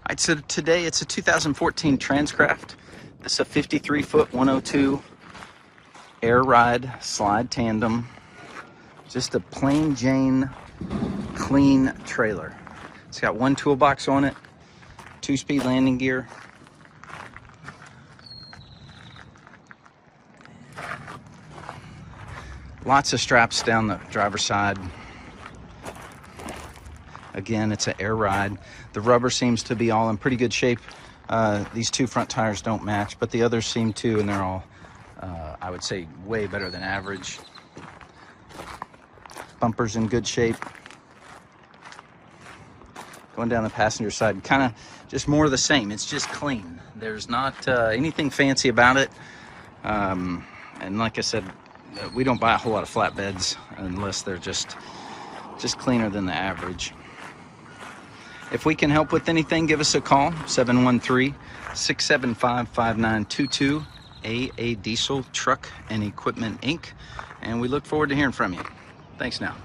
All right, so today it's a 2014 TRANSCRAFT. This is a 53-foot 102 air ride slide tandem. Just a plain Jane clean trailer. It's got one toolbox on it, 2-speed landing gear. Lots of straps down the driver's side. Again, it's an air ride. The rubber seems to be all in pretty good shape. These two front tires don't match, but the others seem to, and they're all, I would say, way better than average. Bumper's in good shape. Going down the passenger side, kind of just more of the same. It's just clean. There's not anything fancy about it. And like I said, we don't buy a whole lot of flatbeds unless they're just cleaner than the average. If we can help with anything, give us a call, 713-675-5922, AA Diesel Truck and Equipment Inc. And we look forward to hearing from you. Thanks now.